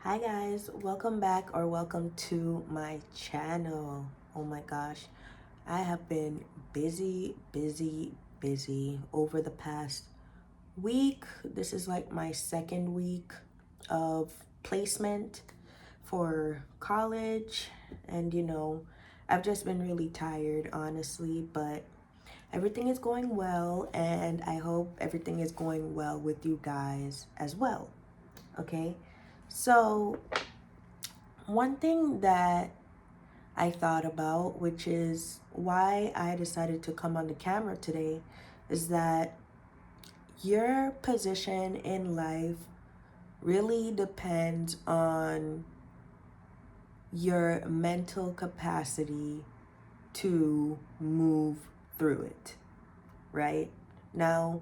Hi guys, welcome back or welcome to my channel. Oh my gosh, I have been busy over the past week. This is like my second week of placement for college, and I've just been really tired, honestly, but everything is going well, and I hope everything is going well with you guys as well. Okay, so one thing that I thought about, which is why I decided to come on the camera today, is that your position in life really depends on your mental capacity to move through it, right? Now,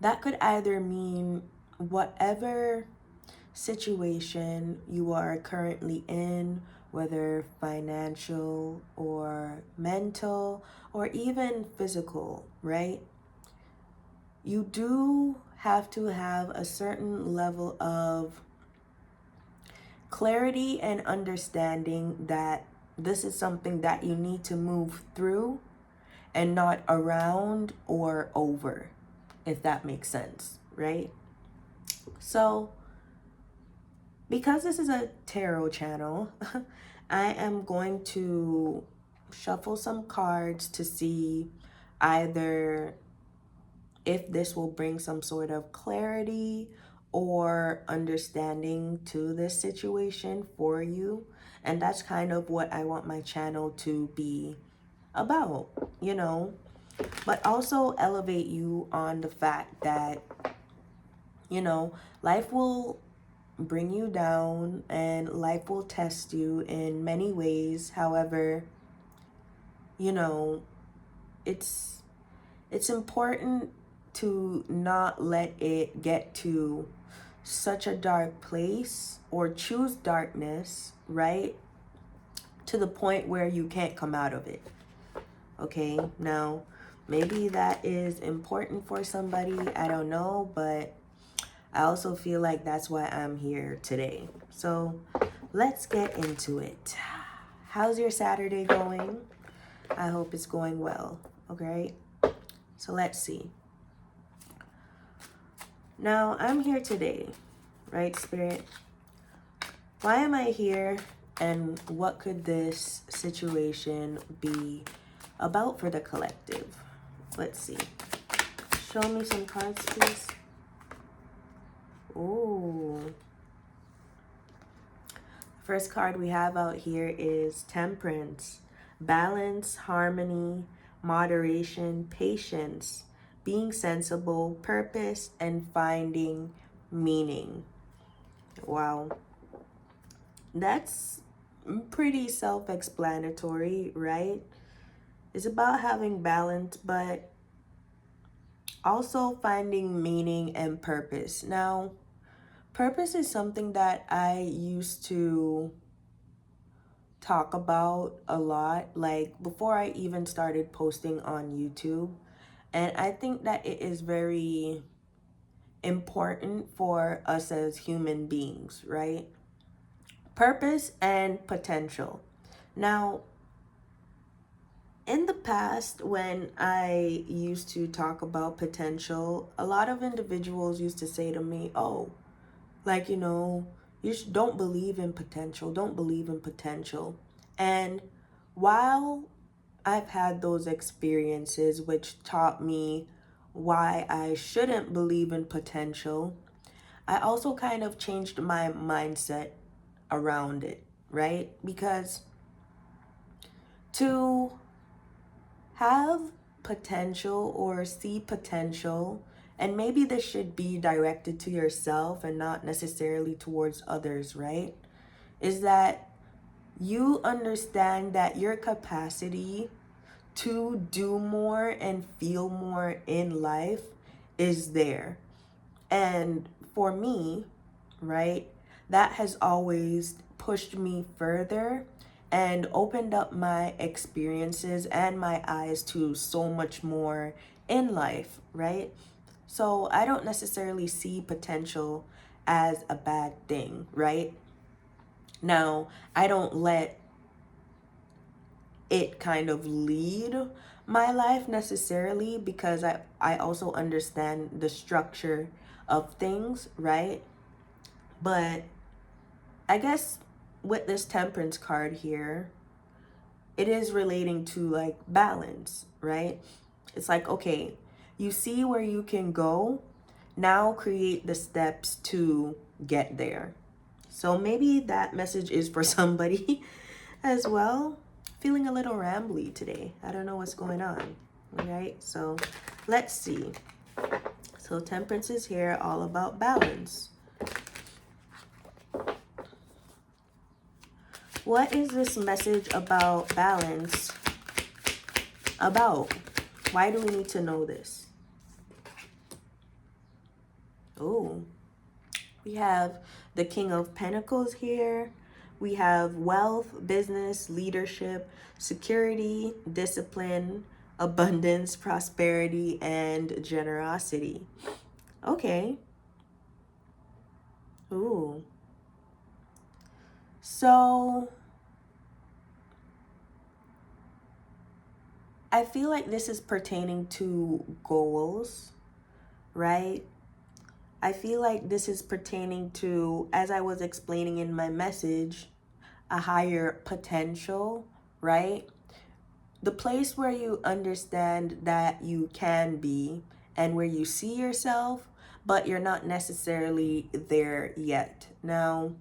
that could either mean whatever situation you are currently in, whether financial or mental or even physical, right? You do have to have a certain level of clarity and understanding that this is something that you need to move through and not around or over, if that makes sense, right? So, because this is a tarot channel, I am going to shuffle some cards to see either if this will bring some sort of clarity or understanding to this situation for you. And that's kind of what I want my channel to be about, you know, but also elevate you on the fact that, life will bring you down and life will test you in many ways. However, you know, it's it's important to not let it get to such a dark place or choose darkness, right? To the point where you can't come out of it. Okay? Now, maybe that is important for somebody, I don't know, but I also feel like that's why I'm here today. So, let's get into it. How's your Saturday going? I hope it's going well. Okay? So, let's see. Now, I'm here today, right, Spirit? Why am I here, and what could this situation be about for the collective? Let's see. Show me some cards, please. Ooh. First card we have out here is Temperance. Balance, harmony, moderation, patience, being sensible, purpose, and finding meaning. Wow. That's pretty self-explanatory, right? It's about having balance, but also finding meaning and purpose. Now, purpose is something that I used to talk about a lot, like before I even started posting on YouTube. And I think that it is very important for us as human beings, right? Purpose and potential. Now, in the past, when I used to talk about potential, a lot of individuals used to say to me, oh, like, don't believe in potential, don't believe in potential. And while I've had those experiences which taught me why I shouldn't believe in potential, I also kind of changed my mindset around it, right? Because to have potential or see potential, and maybe this should be directed to yourself and not necessarily towards others, right? Is that you understand that your capacity to do more and feel more in life is there. And for me, right, that has always pushed me further and opened up my experiences and my eyes to so much more in life, right? So I don't necessarily see potential as a bad thing, right? Now, I don't let it kind of lead my life necessarily, because I also understand the structure of things, right? But I guess with this temperance card here, it is relating to like balance, right? It's like, okay, you see where you can go, now create the steps to get there. So maybe that message is for somebody as well. Feeling a little rambly today. I don't know what's going on. All right, so let's see. So temperance is here, all about balance. What is this message about balance about? Why do we need to know this? Oh, we have the King of Pentacles here. We have wealth, business, leadership, security, discipline, abundance, prosperity, and generosity. Okay. Ooh. So I feel like this is pertaining to goals, right? I feel like this is pertaining to, as I was explaining in my message, a higher potential, right? The place where you understand that you can be and where you see yourself, but you're not necessarily there yet. Now,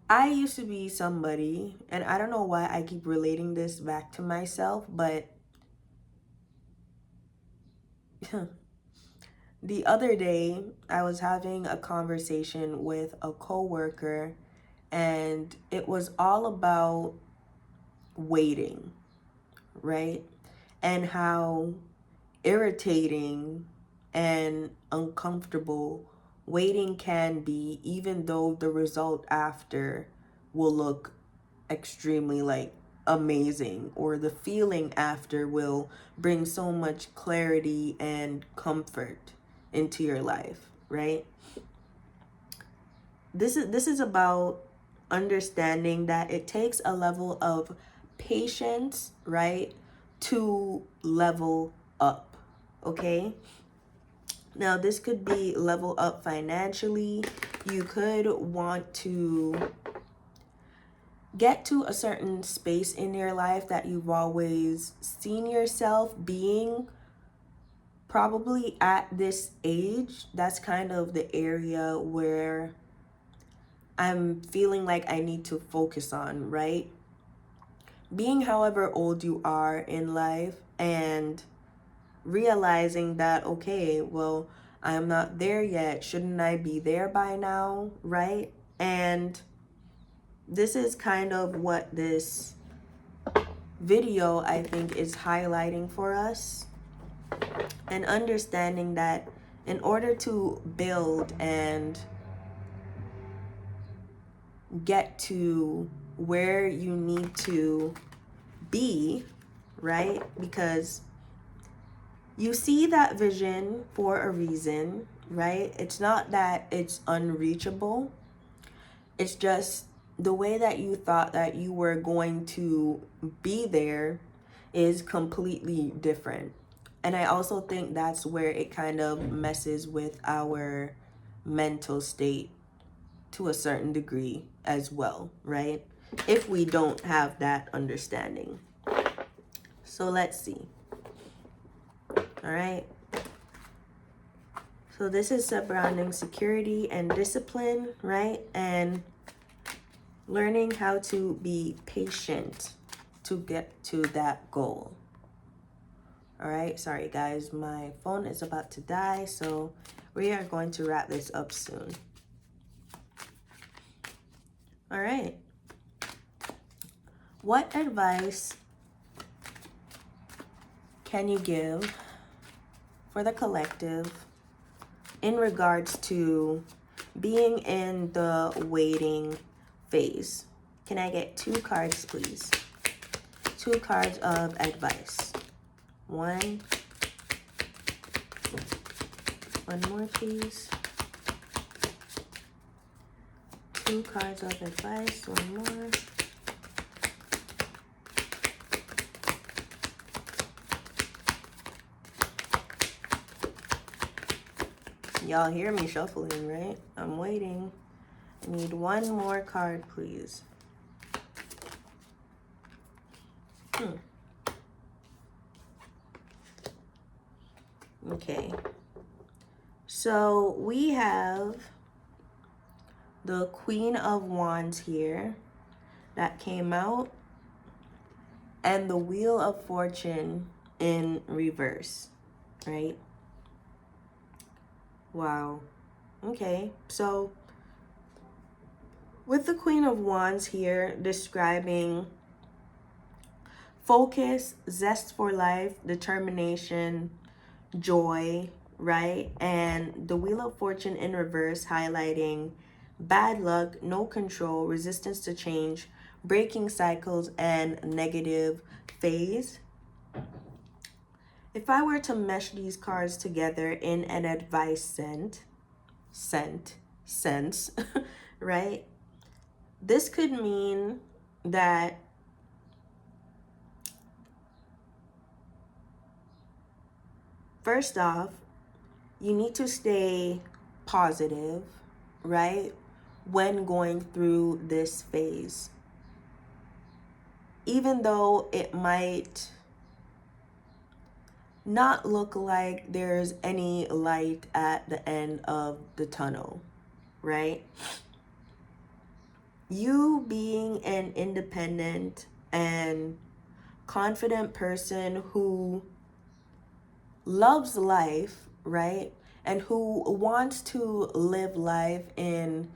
I used to be somebody, and I don't know why I keep relating this back to myself, but the other day I was having a conversation with a coworker, and it was all about waiting, right? And how irritating and uncomfortable waiting can be, even though the result after will look extremely like amazing, or the feeling after will bring so much clarity and comfort into your life, right? This is about understanding that it takes a level of patience, right, to level up. Okay, now this could be level up financially. You could want to get to a certain space in your life that you've always seen yourself being. Probably at this age, that's kind of the area where I'm feeling like I need to focus on, right? Being however old you are in life and realizing that, okay, well, I'm not there yet. Shouldn't I be there by now, right? And this is kind of what this video, I think, is highlighting for us. And understanding that in order to build and get to where you need to be, right? Because you see that vision for a reason, right? It's not that it's unreachable. It's just the way that you thought that you were going to be there is completely different. And I also think that's where it kind of messes with our mental state to a certain degree as well, right? If we don't have that understanding. So let's see. All right. So this is surrounding security and discipline, right? And learning how to be patient to get to that goal. All right. Sorry, guys. My phone is about to die, so we are going to wrap this up soon. All right. What advice can you give for the collective in regards to being in the waiting phase? Can I get 2 cards, please? 2 cards of advice. One more, please. 2 cards of advice. One more. Y'all hear me shuffling, right? I'm waiting. I need one more card, please. Okay. So we have the Queen of Wands here that came out, and the Wheel of Fortune in reverse, right? Wow. Okay. So with the Queen of Wands here describing focus, zest for life, determination, joy, right? And the Wheel of Fortune in reverse highlighting bad luck, no control, resistance to change, breaking cycles, and negative phase. If I were to mesh these cards together in an advice sense, right? This could mean that first off, you need to stay positive, right? When going through this phase. Even though it might not look like there's any light at the end of the tunnel, right? You being an independent and confident person who loves life, right? And who wants to live life in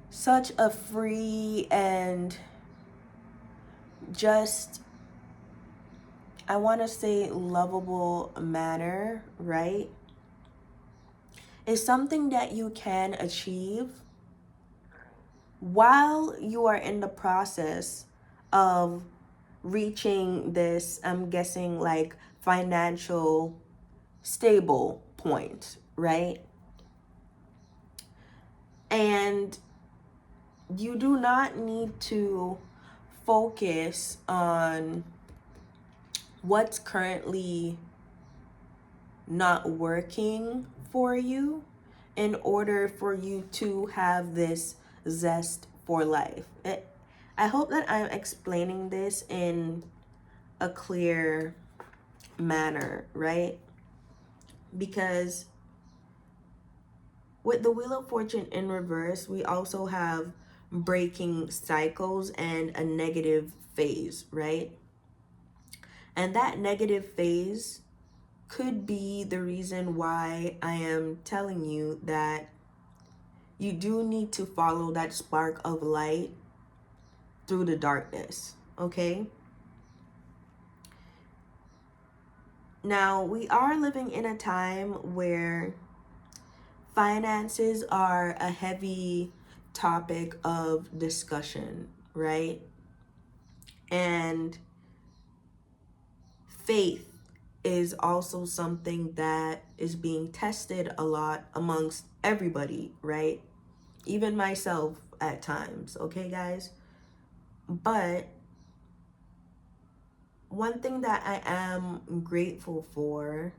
such a free and just, I want to say, lovable manner, right? Is something that you can achieve while you are in the process of reaching this, I'm guessing, like financial stable point, right? And you do not need to focus on what's currently not working for you in order for you to have this zest for life. I hope that I'm explaining this in a clear manner, right? Because with the Wheel of Fortune in reverse, we also have breaking cycles and a negative phase, right? And that negative phase could be the reason why I am telling you that you do need to follow that spark of light through the darkness, okay? Now, we are living in a time where finances are a heavy topic of discussion, right? And faith is also something that is being tested a lot amongst everybody, right? Even myself at times, okay, guys? But one thing that I am grateful for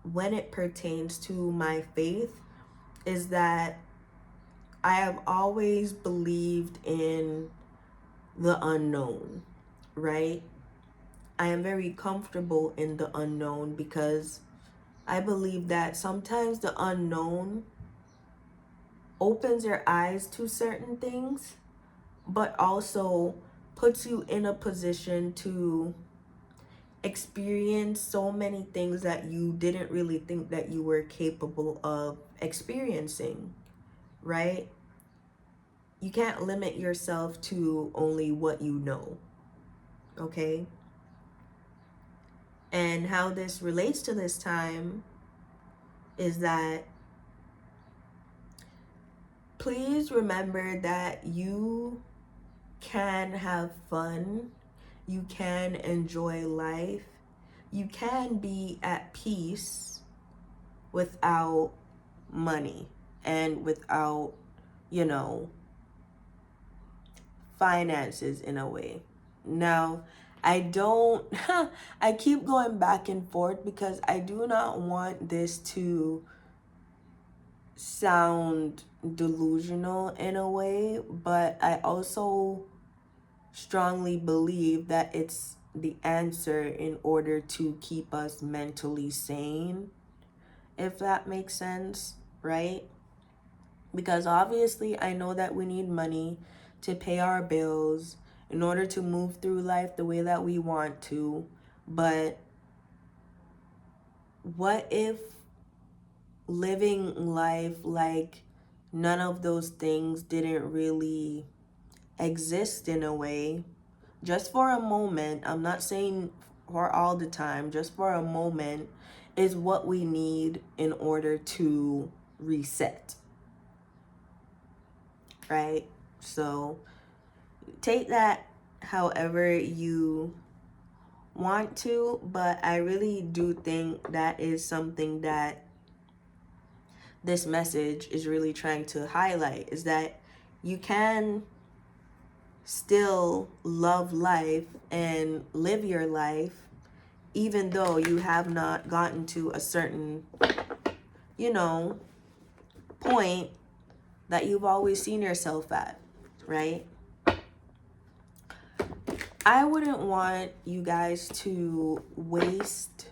when it pertains to my faith is that I have always believed in the unknown, right? I am very comfortable in the unknown because I believe that sometimes the unknown opens your eyes to certain things, but also puts you in a position to experience so many things that you didn't really think that you were capable of experiencing, right? You can't limit yourself to only what you know, okay? And how this relates to this time is that please remember that you can have fun, you can enjoy life, you can be at peace without money. and without, you know, finances in a way. Now, I don't, I keep going back and forth because I do not want this to sound delusional in a way, but I also strongly believe that it's the answer in order to keep us mentally sane, if that makes sense, right? Because obviously, I know that we need money to pay our bills in order to move through life the way that we want to. But what if living life like none of those things didn't really exist in a way? Just for a moment, I'm not saying for all the time, just for a moment is what we need in order to reset, right? So take that however you want to, but I really do think that is something that this message is really trying to highlight, is that you can still love life and live your life even though you have not gotten to a certain, you know, point that you've always seen yourself at, right? I wouldn't want you guys to waste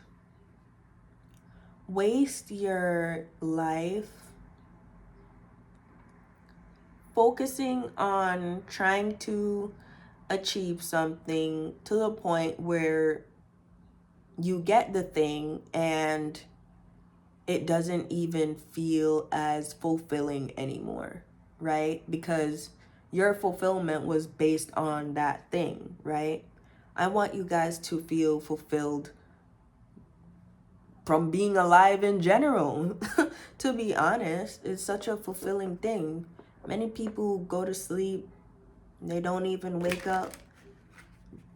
your life focusing on trying to achieve something to the point where you get the thing and it doesn't even feel as fulfilling anymore, right? Because your fulfillment was based on that thing, right? I want you guys to feel fulfilled from being alive in general. To be honest, it's such a fulfilling thing. Many people go to sleep, they don't even wake up.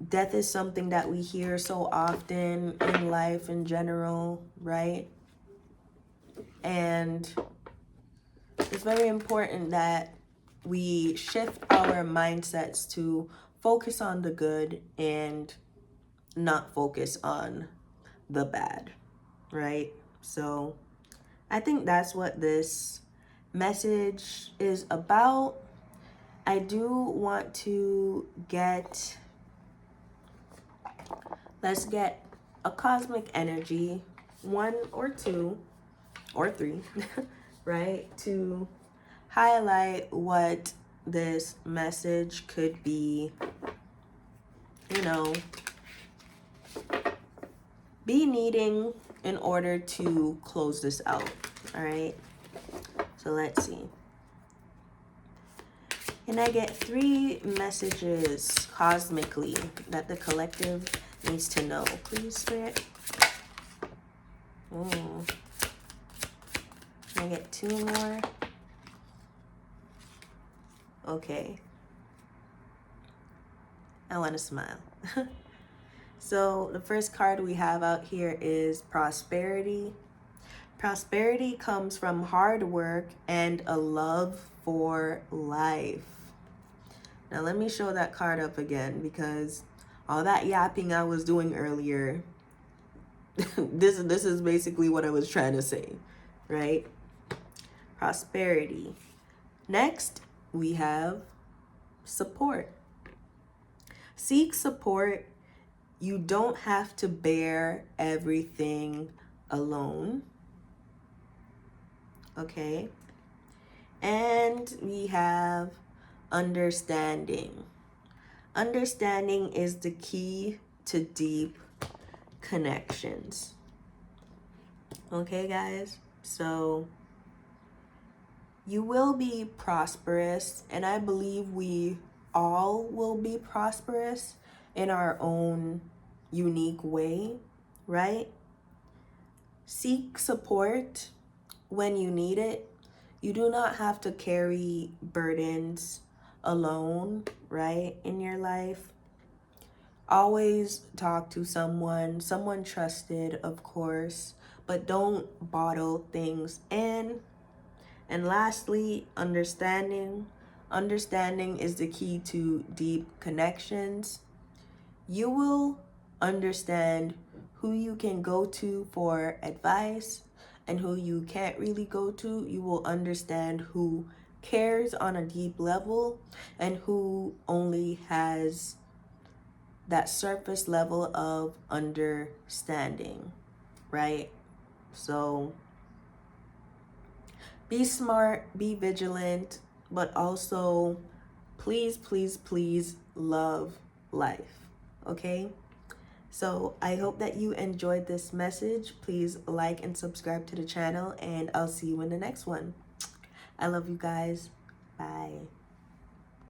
Death is something that we hear so often in life in general, right? And it's very important that we shift our mindsets to focus on the good and not focus on the bad, right? So I think that's what this message is about. I do want to let's get a cosmic energy, 1 or 2 or 3, right? To highlight what this message could be, you know, be needing in order to close this out. All right. So let's see. Can I get 3 messages cosmically that the collective needs to know? Please, Spirit. Oh. Can I get 2 more? Okay. I want to smile. So the first card we have out here is prosperity. Prosperity comes from hard work and a love for life. Now let me show that card up again, because all that yapping I was doing earlier, this is basically what I was trying to say, right? Prosperity. Next, we have support. Seek support. You don't have to bear everything alone. Okay. And we have understanding. Understanding is the key to deep connections. Okay, guys? So you will be prosperous, and I believe we all will be prosperous in our own unique way, right? Seek support when you need it. You do not have to carry burdens alone, right, in your life. Always talk to someone trusted, of course, but don't bottle things in. And lastly, understanding. Understanding is the key to deep connections. You will understand who you can go to for advice and who you can't really go to. You will understand who cares on a deep level and who only has that surface level of understanding, right? So be smart, be vigilant, but also please, please, please love life, okay? So I hope that you enjoyed this message. Please like and subscribe to the channel, and I'll see you in the next one. I love you guys. Bye.